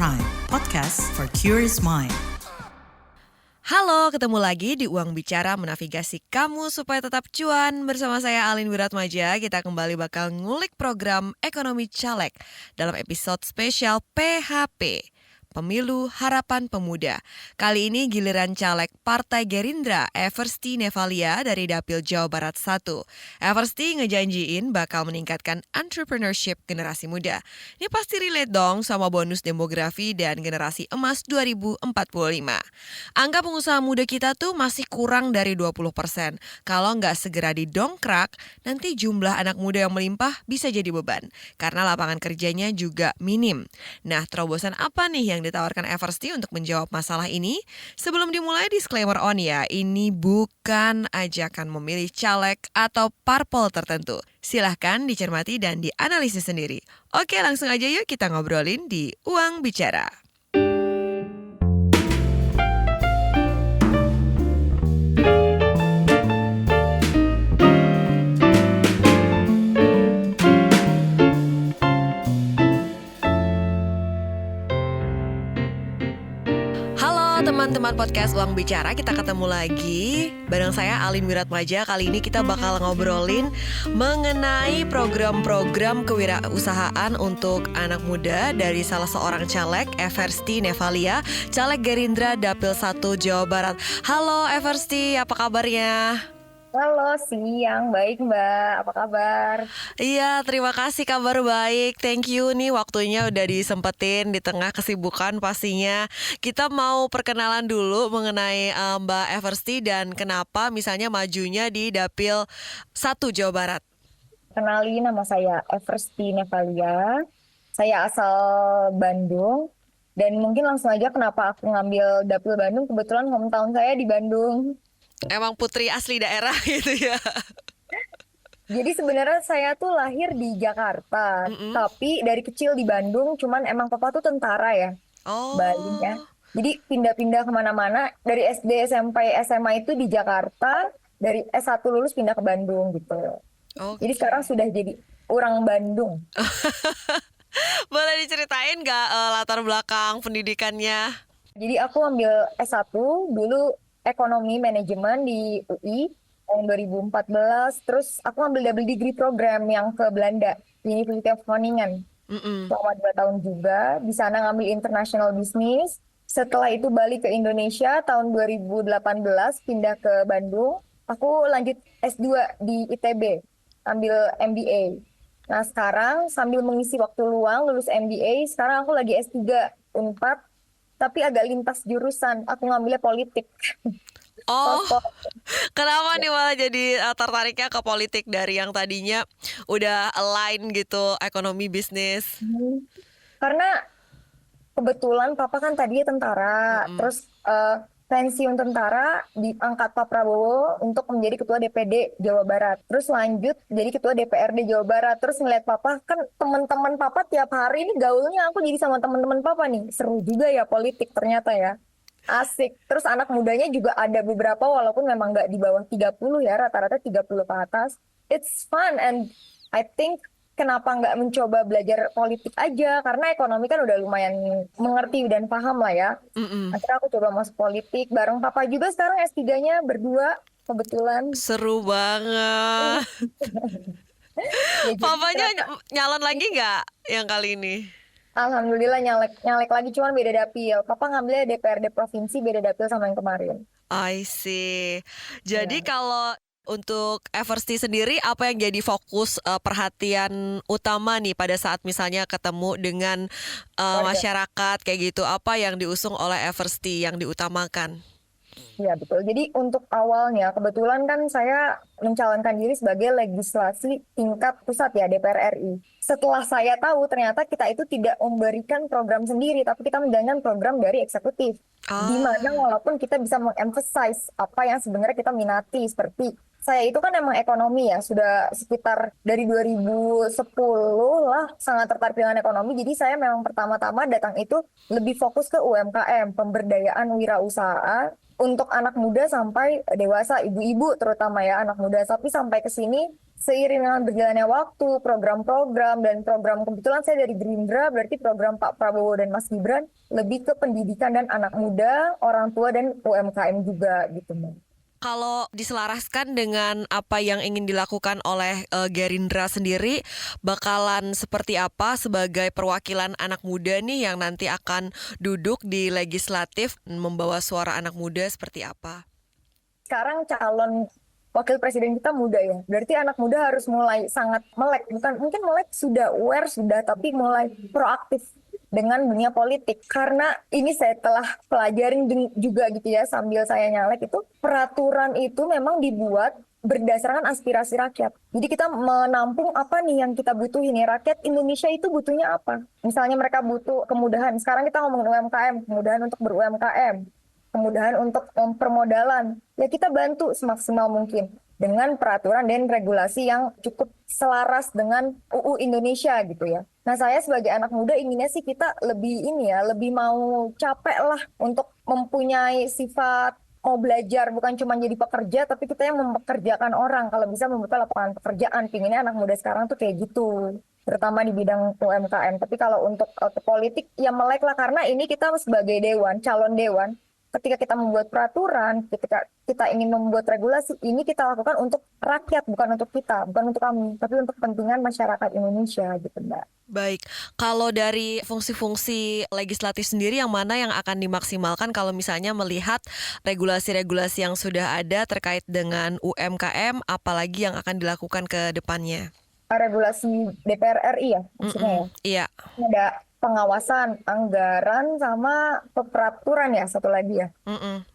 Prime, podcast for curious mind. Halo, ketemu lagi di Uang Bicara menavigasi kamu supaya tetap cuan. Bersama saya Alin Wiratmaja, kita kembali bakal ngulik program Ekonomi Caleg dalam episode spesial PHP, Pemilu Harapan Pemuda. Kali ini giliran caleg Partai Gerindra, Eversti Nevalia dari Dapil Jawa Barat 1. Eversti ngejanjiin bakal meningkatkan entrepreneurship generasi muda. Ini pasti relate dong sama bonus demografi dan generasi emas 2045. Angka pengusaha muda kita tuh masih kurang dari 20%. Kalau nggak segera didongkrak, nanti jumlah anak muda yang melimpah bisa jadi beban. Karena lapangan kerjanya juga minim. Nah, terobosan apa nih yang ditawarkan Eversti untuk menjawab masalah ini? Sebelum dimulai, disclaimer on ya, ini bukan ajakan memilih caleg atau parpol tertentu. Silahkan dicermati dan dianalisis sendiri. Oke, langsung aja yuk kita ngobrolin di Uang Bicara. Teman-teman podcast Uang Bicara, kita ketemu lagi bareng saya Alin Wiratmaja. Kali ini kita bakal ngobrolin mengenai program-program kewirausahaan untuk anak muda dari salah seorang caleg, Eversti Nevalia, caleg Gerindra Dapil 1 Jawa Barat. Halo Eversti, apa kabarnya? Halo, siang. Baik, Mbak. Apa kabar? Iya, terima kasih, kabar baik. Thank you nih waktunya udah disempetin di tengah kesibukan pastinya. Kita mau perkenalan dulu mengenai Mbak Eversti dan kenapa misalnya majunya di Dapil 1 Jawa Barat. Kenalin, nama saya Eversti Nevalia. Saya asal Bandung. Dan mungkin langsung aja kenapa aku ngambil Dapil Bandung. Kebetulan hometown saya di Bandung. Emang putri asli daerah gitu ya? Jadi sebenarnya saya tuh lahir di Jakarta. Tapi dari kecil di Bandung. Cuman emang papa tuh tentara ya. Oh. Balinya. Jadi pindah-pindah kemana-mana. Dari SD, SMP, SMA itu di Jakarta. Dari S1 lulus pindah ke Bandung gitu. Okay. Jadi sekarang sudah jadi orang Bandung. Boleh diceritain nggak latar belakang pendidikannya? Jadi aku ambil S1 dulu ekonomi manajemen di UI tahun 2014. Terus aku ambil double degree program yang ke Belanda, University of Groningen. Selama 2 tahun juga. Di sana ngambil international business. Setelah itu balik ke Indonesia tahun 2018 pindah ke Bandung. Aku lanjut S2 di ITB, ambil MBA. Nah sekarang sambil mengisi waktu luang lulus MBA, sekarang aku lagi S3 Unpad, tapi agak lintas jurusan. Aku ngambilnya politik. Oh, kenapa nih malah jadi tertariknya ke politik dari yang tadinya udah align gitu ekonomi bisnis? Karena kebetulan papa kan tadinya tentara, terus pensiun tentara diangkat Pak Prabowo untuk menjadi ketua DPD Jawa Barat. Terus lanjut jadi ketua DPRD Jawa Barat. Terus ngeliat papa, kan teman-teman papa tiap hari ini gaulnya aku jadi sama teman-teman papa nih. Seru juga ya politik ternyata ya. Asik. Terus anak mudanya juga ada beberapa walaupun memang nggak di bawah 30 ya, rata-rata 30 ke atas. It's fun and I think kenapa nggak mencoba belajar politik aja? Karena ekonomi kan udah lumayan mengerti dan paham lah ya. Akhirnya aku coba masuk politik bareng papa juga sekarang S3-nya berdua kebetulan. Seru banget. Ya, Papanya nyalon lagi nggak yang kali ini? Alhamdulillah nyalek lagi, cuman beda dapil. Papa ngambilnya DPRD provinsi, beda dapil sama yang kemarin. I see. Jadi kalau untuk Eversti sendiri, apa yang jadi fokus perhatian utama nih pada saat misalnya ketemu dengan masyarakat kayak gitu? Apa yang diusung oleh Eversti yang diutamakan? Ya betul. Jadi untuk awalnya kebetulan kan saya mencalonkan diri sebagai legislasi tingkat pusat ya, DPR RI. Setelah saya tahu ternyata kita itu tidak memberikan program sendiri, tapi kita menjalankan program dari eksekutif. Di mana walaupun kita bisa mengemphasize apa yang sebenarnya kita minati, seperti saya itu kan emang ekonomi ya, sudah sekitar dari 2010 lah sangat tertarik dengan ekonomi. Jadi saya memang pertama-tama datang itu lebih fokus ke UMKM, pemberdayaan wirausaha untuk anak muda sampai dewasa, ibu-ibu terutama ya anak muda. Tapi sampai ke sini seiring dengan berjalannya waktu, program-program dan program kebetulan saya dari Gerindra, berarti program Pak Prabowo dan Mas Gibran lebih ke pendidikan dan anak muda, orang tua dan UMKM juga gitu, Mbak. Kalau diselaraskan dengan apa yang ingin dilakukan oleh Gerindra sendiri, bakalan seperti apa sebagai perwakilan anak muda nih yang nanti akan duduk di legislatif membawa suara anak muda seperti apa? Sekarang calon wakil presiden kita muda ya. Berarti anak muda harus mulai sangat melek, bukan mungkin melek sudah aware sudah, tapi mulai proaktif dengan dunia politik. Karena ini saya telah pelajarin juga gitu ya sambil saya nyalek itu peraturan itu memang dibuat berdasarkan aspirasi rakyat. Jadi kita menampung apa nih yang kita butuhin nih. Rakyat Indonesia itu butuhnya apa? Misalnya mereka butuh kemudahan. Sekarang kita ngomongin UMKM, kemudahan untuk ber-UMKM, kemudahan untuk permodalan. Ya kita bantu semaksimal mungkin dengan peraturan dan regulasi yang cukup selaras dengan UU Indonesia gitu ya. Nah saya sebagai anak muda inginnya sih kita lebih ini ya, lebih mau capek lah untuk mempunyai sifat mau belajar bukan cuma jadi pekerja tapi kita yang mempekerjakan orang kalau bisa membuka lapangan pekerjaan. Pinginnya anak muda sekarang tuh kayak gitu terutama di bidang UMKM. Tapi kalau untuk ke politik ya melek lah karena ini kita sebagai dewan, calon dewan ketika kita membuat peraturan, ketika kita ingin membuat regulasi, ini kita lakukan untuk rakyat, bukan untuk kita, bukan untuk kami, tapi untuk kepentingan masyarakat Indonesia, gitu, Mbak. Baik, kalau dari fungsi-fungsi legislatif sendiri yang mana yang akan dimaksimalkan kalau misalnya melihat regulasi-regulasi yang sudah ada terkait dengan UMKM, apalagi yang akan dilakukan ke depannya? Regulasi DPR RI ya, maksudnya ya? Iya. Ada pengawasan, anggaran, sama peraturan ya, satu lagi ya.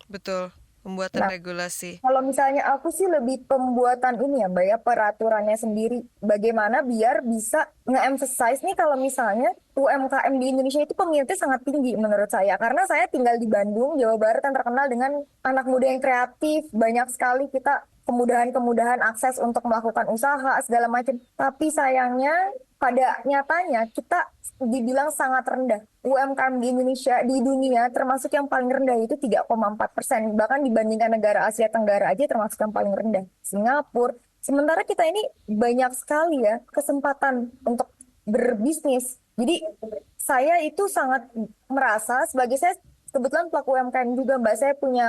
Betul, pembuatan Nah, regulasi. kalau misalnya aku sih lebih pembuatan ini ya Mbak ya, peraturannya sendiri. Bagaimana biar bisa nge-emphasize nih kalau misalnya UMKM di Indonesia itu peminatnya sangat tinggi menurut saya. Karena saya tinggal di Bandung, Jawa Barat yang terkenal dengan anak muda yang kreatif. Banyak sekali kita kemudahan-kemudahan akses untuk melakukan usaha, segala macam. Tapi sayangnya pada nyatanya kita dibilang sangat rendah. UMKM di Indonesia, di dunia termasuk yang paling rendah itu 3,4%. Bahkan dibandingkan negara Asia Tenggara aja termasuk yang paling rendah. Singapura. Sementara kita ini banyak sekali ya kesempatan untuk berbisnis. Jadi saya itu sangat merasa sebagai saya kebetulan pelaku UMKM juga Mbak. Saya punya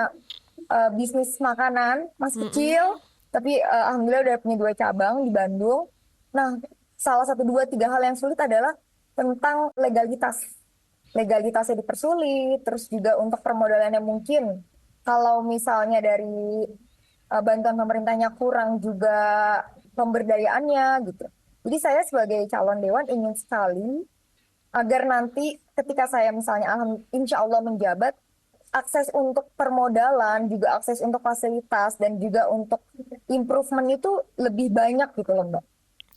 bisnis makanan masih kecil. Tapi alhamdulillah udah punya 2 cabang di Bandung. Nah, salah satu 2-3 hal yang sulit adalah tentang legalitas. Legalitasnya dipersulit, terus juga untuk permodalannya mungkin kalau misalnya dari bantuan pemerintahnya kurang juga pemberdayaannya gitu. Jadi saya sebagai calon dewan ingin sekali agar nanti ketika saya misalnya insya Allah menjabat, akses untuk permodalan, juga akses untuk fasilitas, dan juga untuk improvement itu lebih banyak gitu loh Mbak.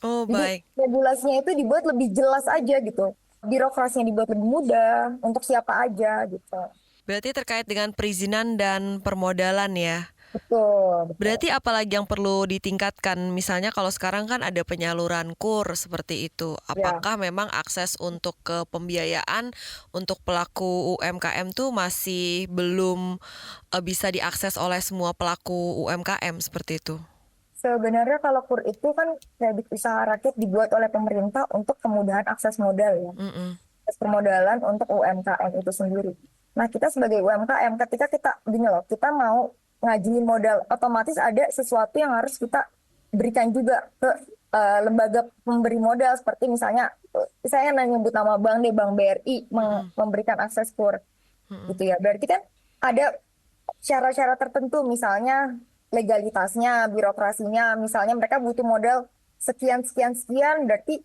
Oh, Jadi baik. regulasinya itu dibuat lebih jelas aja gitu. Birokrasinya dibuat lebih mudah untuk siapa aja gitu. Berarti terkait dengan perizinan dan permodalan ya. Betul, betul. Berarti apalagi yang perlu ditingkatkan? Misalnya kalau sekarang kan ada penyaluran KUR seperti itu. Ya, Apakah memang akses untuk ke pembiayaan untuk pelaku UMKM tuh masih belum bisa diakses oleh semua pelaku UMKM seperti itu? sebenarnya kalau KUR itu kan kredit usaha rakyat dibuat oleh pemerintah untuk kemudahan akses modal ya. Akses permodalan untuk UMKM itu sendiri. Nah, kita sebagai UMKM ketika kita gini loh, kita mau ngajuin modal, otomatis ada sesuatu yang harus kita berikan juga ke lembaga pemberi modal seperti misalnya saya nyebut nama bank deh, Bank BRI memberikan akses KUR gitu ya. Berarti kan ada syarat-syarat tertentu misalnya legalitasnya, birokrasinya, misalnya mereka butuh modal sekian sekian sekian, berarti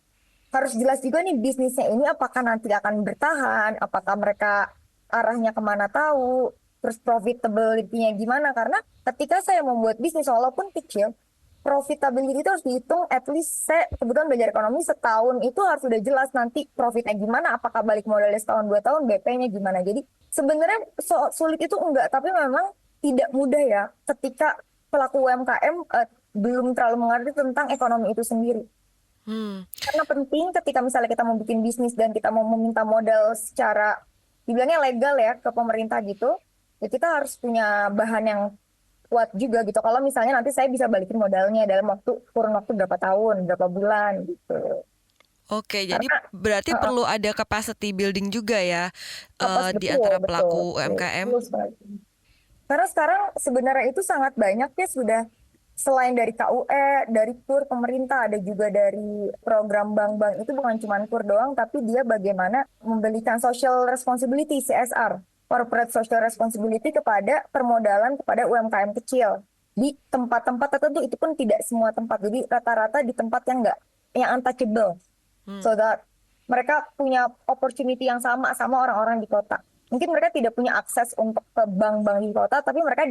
harus jelas juga nih bisnisnya ini apakah nanti akan bertahan, apakah mereka arahnya kemana tahu, terus profitability-nya gimana. Karena ketika saya membuat bisnis walaupun kecil, profitability itu harus dihitung at least saya kebetulan belajar ekonomi setahun itu harus sudah jelas nanti profitnya gimana, apakah balik modalnya setahun 2 tahun, BP-nya gimana. Jadi sebenarnya sulit itu enggak, tapi memang tidak mudah ya ketika pelaku UMKM belum terlalu mengerti tentang ekonomi itu sendiri. Hmm. Karena penting ketika misalnya kita mau bikin bisnis dan kita mau meminta modal secara dibilangnya legal ya ke pemerintah gitu, ya kita harus punya bahan yang kuat juga gitu. Kalau misalnya nanti saya bisa balikin modalnya dalam kurun waktu berapa tahun, berapa bulan gitu. Oke, jadi Karena berarti uh, perlu ada capacity building juga ya di betul, antara betul, pelaku UMKM. betul sekali. Karena sekarang sebenarnya itu sangat banyak ya sudah selain dari KUE, dari KUR pemerintah, ada juga dari program bank-bank itu bukan cuma KUR doang, tapi dia bagaimana memberikan social responsibility CSR, corporate social responsibility kepada permodalan kepada UMKM kecil di tempat-tempat tertentu itu pun tidak semua tempat, jadi rata-rata di tempat yang enggak yang untouchable, so that mereka punya opportunity yang sama sama orang-orang di kota. Mungkin mereka tidak punya akses untuk ke bank-bank di kota, tapi mereka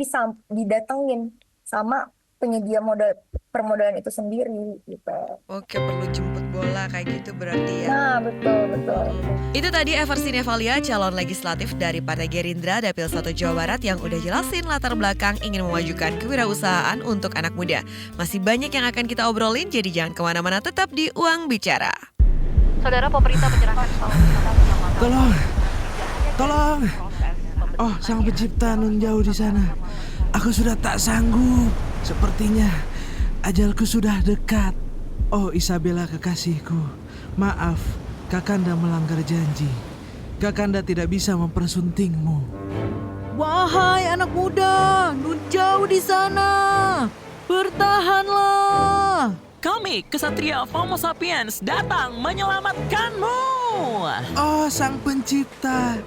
didatengin sama penyedia modal permodalan itu sendiri gitu. Oke, perlu jemput bola kayak gitu berarti ya. Nah, betul, betul. Itu tadi Eversi Nevalia, calon legislatif dari Partai Gerindra Dapil 1 Jawa Barat yang udah jelasin latar belakang ingin memajukan kewirausahaan untuk anak muda. Masih banyak yang akan kita obrolin, jadi jangan kemana-mana, tetap di Uang Bicara. Saudara, pemerintah menyerahkan Tolong. Oh, Sang Pencipta nun jauh di sana. Aku sudah tak sanggup. Sepertinya ajalku sudah dekat. Oh, Isabella kekasihku. Maaf, Kakanda melanggar janji. Kakanda tidak bisa mempersuntingmu. Wahai anak muda, nun jauh di sana. Bertahanlah. Kami, Kesatria Homo Sapiens, datang menyelamatkanmu. Oh, Sang Pencipta.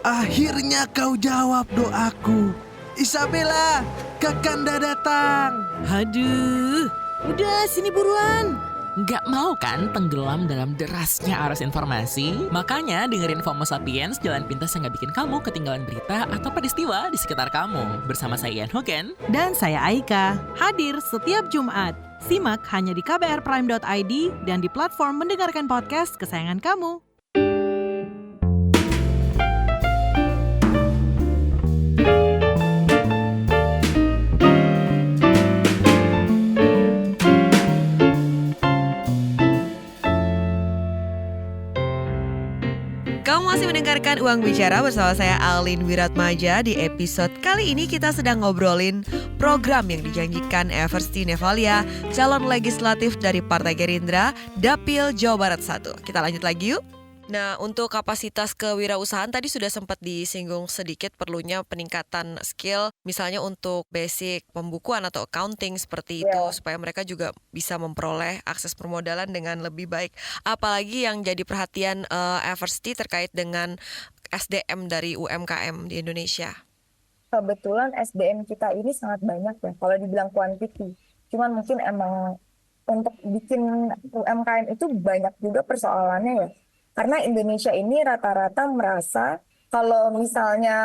Akhirnya kau jawab doaku. Isabella, Kakanda datang. Aduh, udah sini buruan. Nggak mau kan tenggelam dalam derasnya arus informasi? Makanya dengerin Homo Sapiens, jalan pintas yang nggak bikin kamu ketinggalan berita atau peristiwa di sekitar kamu. Bersama saya Ian Hogan. Dan saya Aika, hadir setiap Jumat. Simak hanya di kbrprime.id dan di platform mendengarkan podcast kesayangan kamu. Kamu masih mendengarkan Uang Bicara bersama saya Alin Wiratmaja. Di episode kali ini kita sedang ngobrolin program yang dijanjikan Eversi Nevalia, calon legislatif dari Partai Gerindra, Dapil Jawa Barat 1. Kita lanjut lagi yuk. Nah, untuk kapasitas kewirausahaan tadi sudah sempat disinggung sedikit, perlunya peningkatan skill, misalnya untuk basic pembukuan atau accounting seperti itu, supaya mereka juga bisa memperoleh akses permodalan dengan lebih baik. Apalagi yang jadi perhatian Eversi terkait dengan SDM dari UMKM di Indonesia. Kebetulan SDM kita ini sangat banyak ya, kalau dibilang quantity. Cuman mungkin emang untuk bikin UMKM itu banyak juga persoalannya ya. Karena Indonesia ini rata-rata merasa kalau misalnya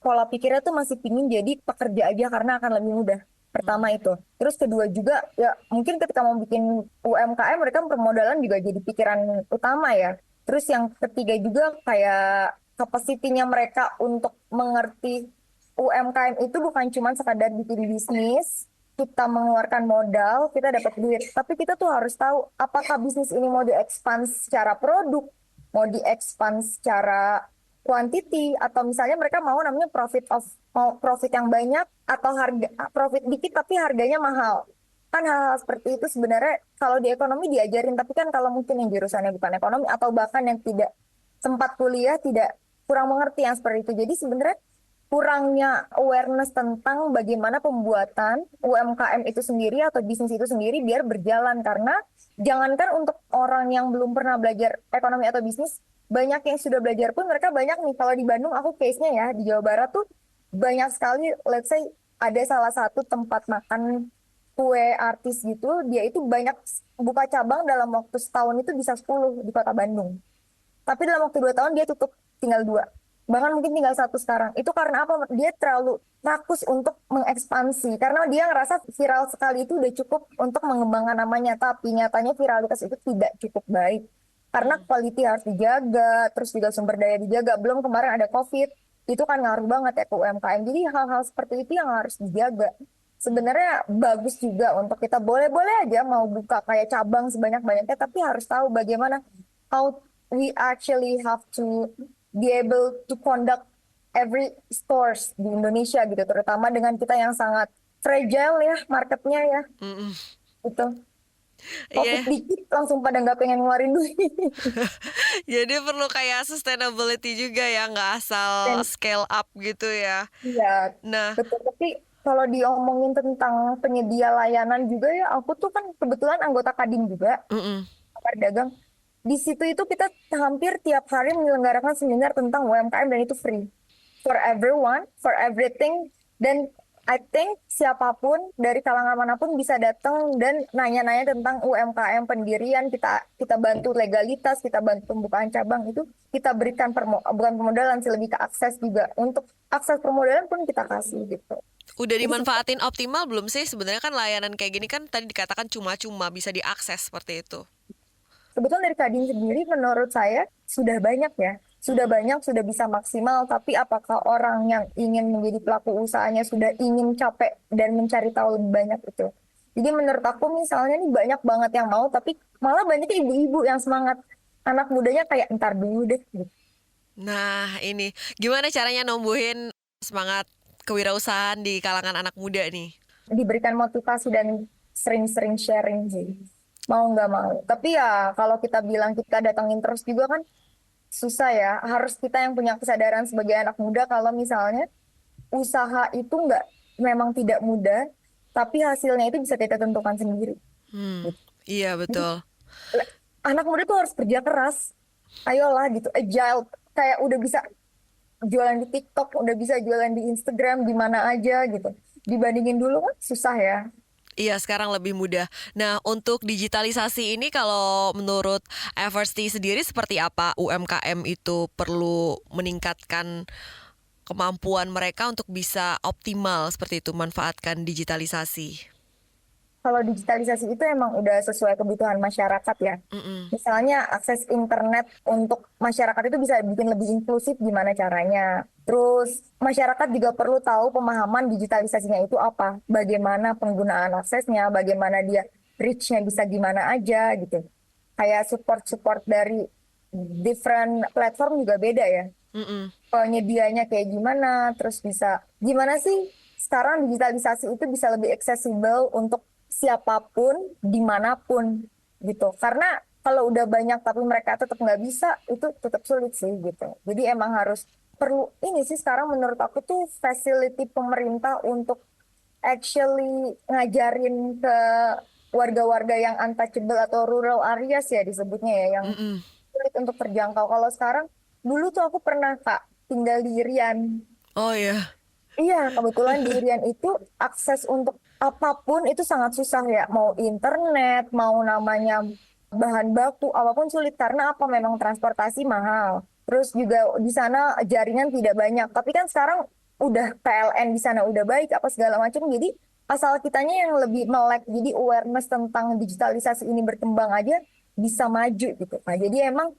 pola pikirnya tuh masih pingin jadi pekerja aja karena akan lebih mudah. Pertama itu. Terus kedua juga ya mungkin ketika mau bikin UMKM mereka permodalan juga jadi pikiran utama ya. Terus yang ketiga juga kayak kapasitinya mereka untuk mengerti UMKM itu bukan cuma sekadar bikin bisnis, kita mengeluarkan modal, kita dapat duit. Tapi kita tuh harus tahu apakah bisnis ini mau diekspans secara produk, mau diekspans secara quantity, atau misalnya mereka mau namanya mau profit yang banyak atau harga profit dikit tapi harganya mahal. Kan hal-hal seperti itu sebenarnya kalau di ekonomi diajarin, tapi kan kalau mungkin yang jurusannya bukan ekonomi atau bahkan yang tidak sempat kuliah tidak kurang mengerti yang seperti itu. Jadi sebenarnya kurangnya awareness tentang bagaimana pembuatan UMKM itu sendiri atau bisnis itu sendiri biar berjalan. Karena jangankan untuk orang yang belum pernah belajar ekonomi atau bisnis, banyak yang sudah belajar pun mereka banyak nih. Kalau di Bandung aku case-nya ya, di Jawa Barat tuh banyak sekali, let's say ada salah satu tempat makan kue artis gitu, dia itu banyak buka cabang dalam waktu setahun itu bisa 10 di kota Bandung. Tapi dalam waktu 2 tahun dia tutup, tinggal 2. Bahkan mungkin tinggal 1 sekarang. Itu karena apa? Dia terlalu rakus untuk mengekspansi. Karena dia ngerasa viral sekali itu udah cukup untuk mengembangkan namanya. Tapi nyatanya viralitas itu tidak cukup baik. Karena quality harus dijaga, terus juga sumber daya dijaga. Belum kemarin ada COVID, itu kan ngaruh banget ya ke UMKM. Jadi hal-hal seperti itu yang harus dijaga. sebenarnya bagus juga untuk kita boleh-boleh aja mau buka kayak cabang sebanyak-banyaknya, tapi harus tahu bagaimana how we actually have to be able to conduct every stores di Indonesia gitu, terutama dengan kita yang sangat fragile ya marketnya ya, Mm-mm. gitu. Iya, Covid dikit langsung pada nggak pengen ngeluarin duit. jadi perlu kayak sustainability juga ya, nggak asal Dan scale up gitu ya. iya, Nah, betul. Tapi kalau diomongin tentang penyedia layanan juga ya, aku tuh kan kebetulan anggota Kadin juga, mm-mm. Kamar Dagang. Di situ itu kita hampir tiap hari menyelenggarakan seminar tentang UMKM dan itu free. For everyone, for everything. Dan I think siapapun dari kalangan manapun bisa datang dan nanya-nanya tentang UMKM pendirian, kita bantu legalitas, kita bantu pembukaan cabang itu kita berikan bukan permodalan sih, lebih ke akses juga. Untuk akses permodalan pun kita kasih gitu. Udah Jadi dimanfaatin optimal belum sih? Sebenarnya kan layanan kayak gini kan tadi dikatakan cuma-cuma bisa diakses seperti itu. sebetulnya dari Kadin sendiri menurut saya sudah banyak ya. Sudah banyak, sudah bisa maksimal, tapi apakah orang yang ingin menjadi pelaku usahanya sudah ingin capek dan mencari tahu lebih banyak itu. Jadi menurut aku misalnya nih banyak banget yang mau, tapi malah banyak ibu-ibu yang semangat. Anak mudanya kayak ntar dulu deh gitu. Nah, ini gimana caranya numbuhin semangat kewirausahaan di kalangan anak muda nih? Diberikan motivasi dan sering-sering sharing sih. Mau nggak mau. Tapi ya kalau kita bilang kita datangin terus juga kan susah ya. Harus kita yang punya kesadaran sebagai anak muda kalau misalnya usaha itu nggak memang tidak mudah, tapi hasilnya itu bisa kita tentukan sendiri. Iya Jadi betul. anak muda tuh harus kerja keras. Ayolah gitu, agile. Kayak udah bisa jualan di TikTok, udah bisa jualan di Instagram, di mana aja gitu. Dibandingin dulu kan susah ya. Iya, sekarang lebih mudah. Nah, untuk digitalisasi ini kalau menurut Eversty sendiri seperti apa UMKM itu perlu meningkatkan kemampuan mereka untuk bisa optimal seperti itu manfaatkan digitalisasi? Kalau digitalisasi itu emang udah sesuai kebutuhan masyarakat ya. Mm-mm. Misalnya akses internet untuk masyarakat itu bisa bikin lebih inklusif gimana caranya. Terus masyarakat juga perlu tahu pemahaman digitalisasinya itu apa. Bagaimana penggunaan aksesnya, bagaimana dia reach-nya bisa gimana aja gitu. Kayak support-support dari different platform juga beda ya. Mm-mm. Penyedianya kayak gimana, terus bisa gimana sih sekarang digitalisasi itu bisa lebih accessible untuk siapapun, dimanapun gitu. Karena kalau udah banyak tapi mereka tetap nggak bisa, itu tetap sulit sih gitu. Jadi emang harus perlu ini sih sekarang menurut aku tuh facility pemerintah untuk actually ngajarin ke warga-warga yang untouchable atau rural areas ya disebutnya ya, yang Mm-mm. sulit untuk terjangkau. Kalau sekarang, dulu tuh aku pernah Kak tinggal di Irian. Oh ya. Iya, kebetulan di Irian itu akses untuk apapun itu sangat susah ya. Mau internet, mau namanya bahan baku, apapun sulit. Karena apa? Memang transportasi mahal. Terus juga di sana jaringan tidak banyak. Tapi kan sekarang udah PLN di sana udah baik, apa segala macam. Jadi asal kitanya yang lebih melek, jadi awareness tentang digitalisasi ini berkembang aja bisa maju gitu. Nah, jadi emang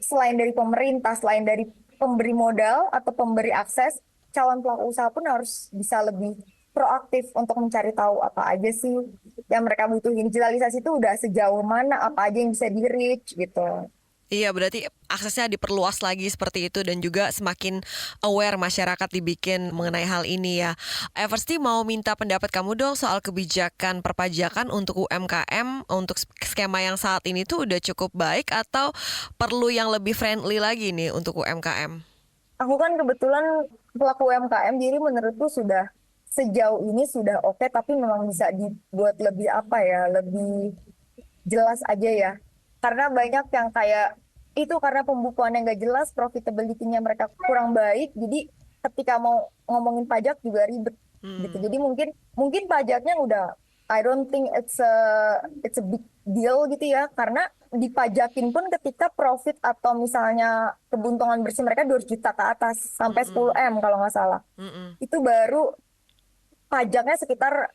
selain dari pemerintah, selain dari pemberi modal atau pemberi akses, calon pelaku usaha pun harus bisa lebih proaktif untuk mencari tahu apa aja sih yang mereka butuhin. Digitalisasi itu udah sejauh mana, apa aja yang bisa di-reach gitu. Iya, berarti aksesnya diperluas lagi seperti itu dan juga semakin aware masyarakat dibikin mengenai hal ini ya. Eversty mau minta pendapat kamu dong soal kebijakan perpajakan untuk UMKM untuk skema yang saat ini tuh udah cukup baik atau perlu yang lebih friendly lagi nih untuk UMKM? Aku kan kebetulan pelaku UMKM, jadi menurutku sudah sejauh ini sudah oke, tapi memang bisa dibuat lebih apa ya, lebih jelas aja ya. Karena banyak yang kayak itu karena pembukuannya nggak jelas, profitability-nya mereka kurang baik, jadi ketika mau ngomongin pajak juga ribet gitu. Jadi mungkin pajaknya udah, I don't think it's a big deal gitu ya, karena dipajakin pun ketika profit atau misalnya keuntungan bersih mereka 200 juta ke atas sampai 10 M kalau nggak salah. Mm-mm. Itu baru pajaknya sekitar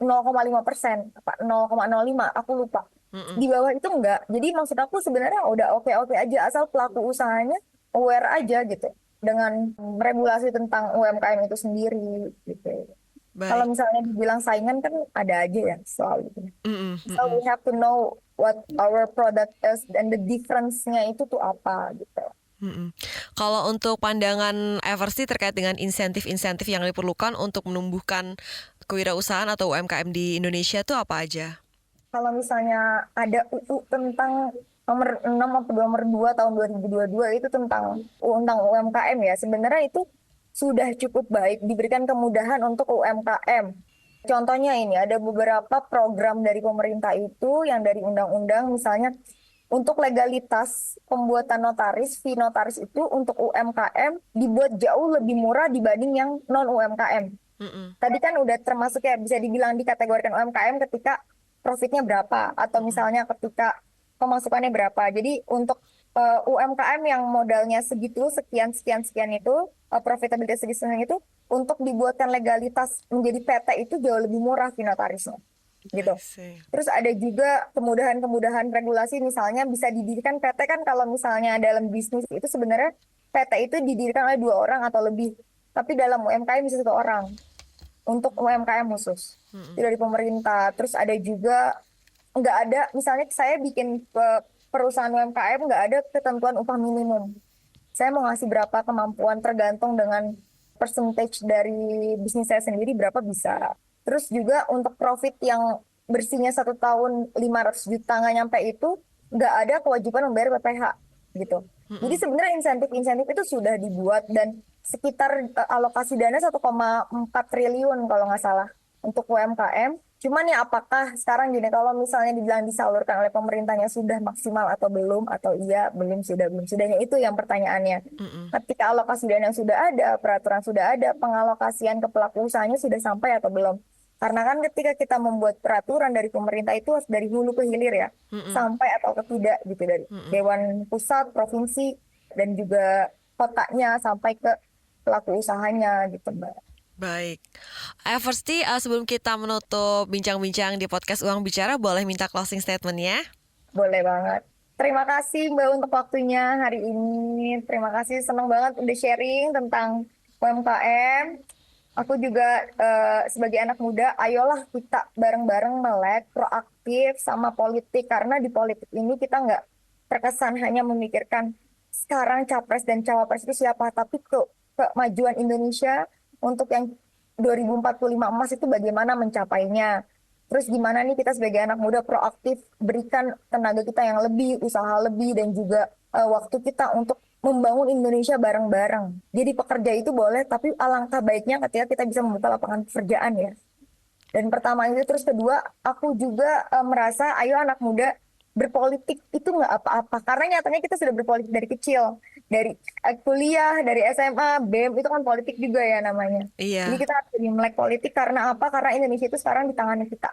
0,5%, apa 0,05, aku lupa. Mm-mm. Di bawah itu enggak. Jadi maksud aku sebenarnya udah oke-oke aja asal pelaku usahanya aware aja gitu dengan regulasi tentang UMKM itu sendiri gitu. Kalau misalnya dibilang saingan kan ada aja ya soal itu. So we have to know what our product is and the difference-nya itu tuh apa gitu. Kalau untuk pandangan Eversty terkait dengan insentif-insentif yang diperlukan untuk menumbuhkan kewirausahaan atau UMKM di Indonesia itu apa aja? Kalau misalnya ada UU tentang nomor 6 atau nomor 2 tahun 2022 itu tentang UMKM ya, sebenarnya itu sudah cukup baik, diberikan kemudahan untuk UMKM. Contohnya ini, ada beberapa program dari pemerintah itu yang dari undang-undang, misalnya untuk legalitas pembuatan notaris, fee notaris itu untuk UMKM dibuat jauh lebih murah dibanding yang non-UMKM. Tadi kan udah termasuk ya bisa dibilang dikategorikan UMKM ketika profitnya berapa, atau misalnya ketika pemasukannya berapa. Jadi untuk UMKM yang modalnya segitu, sekian itu, profitability segitu itu, untuk dibuatkan legalitas menjadi PT itu jauh lebih murah fee notarisnya. Gitu. Terus ada juga kemudahan-kemudahan regulasi, misalnya bisa didirikan PT kan kalau misalnya dalam bisnis itu sebenarnya PT itu didirikan oleh 2 orang atau lebih, tapi dalam UMKM bisa 1 orang untuk UMKM khusus itu dari pemerintah. Terus ada juga nggak ada, misalnya saya bikin perusahaan UMKM nggak ada ketentuan upah minimum, saya mau ngasih berapa kemampuan tergantung dengan percentage dari bisnis saya sendiri berapa bisa. Terus juga untuk profit yang bersihnya 1 tahun 500 juta nggak nyampe itu, nggak ada kewajiban membayar PPh gitu. Jadi sebenarnya insentif-insentif itu sudah dibuat dan sekitar alokasi dana 1,4 triliun kalau nggak salah untuk UMKM. Cuman ya apakah sekarang gini, kalau misalnya dibilang disalurkan oleh pemerintahnya sudah maksimal atau belum, atau iya belum sudahnya, itu yang pertanyaannya. Ketika alokasi dana sudah ada, peraturan sudah ada, pengalokasian ke pelaku usahanya sudah sampai atau belum. Karena kan ketika kita membuat peraturan dari pemerintah itu harus dari hulu ke hilir ya, sampai atau tidak gitu, dari Dewan Pusat, Provinsi, dan juga kotanya sampai ke pelaku usahanya gitu Mbak. Baik, Eversty, sebelum kita menutup bincang-bincang di podcast Uang Bicara, boleh minta closing statement ya? Boleh banget. Terima kasih Mbak untuk waktunya hari ini. Terima kasih, senang banget udah sharing tentang UMKM. Aku juga sebagai anak muda, ayolah kita bareng-bareng melek, proaktif sama politik. Karena di politik ini kita nggak terkesan hanya memikirkan sekarang capres dan cawapres itu siapa, tapi kemajuan Indonesia untuk yang 2045 emas itu bagaimana mencapainya. Terus gimana nih kita sebagai anak muda proaktif, berikan tenaga kita yang lebih, usaha lebih, dan juga waktu kita untuk membangun Indonesia bareng-bareng. Jadi pekerja itu boleh, tapi alangkah baiknya ketika kita bisa membuka lapangan pekerjaan ya. Dan pertama itu, terus kedua, aku juga merasa ayo anak muda berpolitik itu nggak apa-apa. Karena nyatanya kita sudah berpolitik dari kecil. Dari kuliah, dari SMA, BEM, itu kan politik juga ya namanya. Iya. Jadi kita harus jadi melek politik karena apa? Karena Indonesia itu sekarang di tangan kita.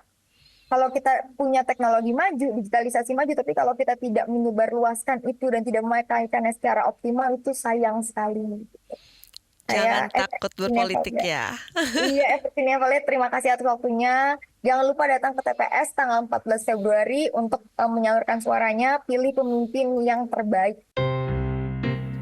Kalau kita punya teknologi maju, digitalisasi maju, tapi kalau kita tidak menyebarluaskan itu dan tidak memakaikannya secara optimal, itu sayang sekali. Jangan takut berpolitik ya. Iya, Eversty Nevalet, terima kasih atas waktunya. Jangan lupa datang ke TPS tanggal 14 Februari untuk menyalurkan suaranya, pilih pemimpin yang terbaik.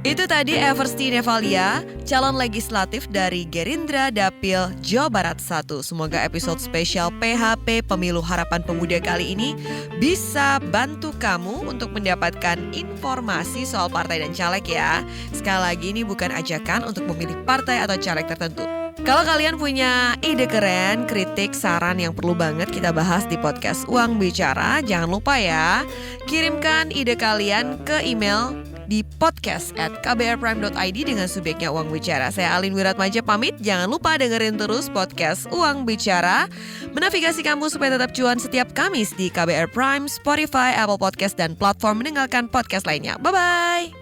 Itu tadi Eversty Nevalia, calon legislatif dari Gerindra Dapil Jawa Barat 1. Semoga episode spesial PHP Pemilu Harapan Pemuda kali ini bisa bantu kamu untuk mendapatkan informasi soal partai dan caleg ya. Sekali lagi ini bukan ajakan untuk memilih partai atau caleg tertentu. Kalau kalian punya ide keren, kritik, saran yang perlu banget kita bahas di podcast Uang Bicara, jangan lupa ya, kirimkan ide kalian ke email di podcast@kbrprime.id dengan subjeknya Uang Bicara. Saya Alin Wiratmaja pamit, jangan lupa dengerin terus podcast Uang Bicara, menavigasi kamu supaya tetap cuan setiap Kamis di KBR Prime, Spotify, Apple Podcast, dan platform mendengarkan podcast lainnya. Bye-bye!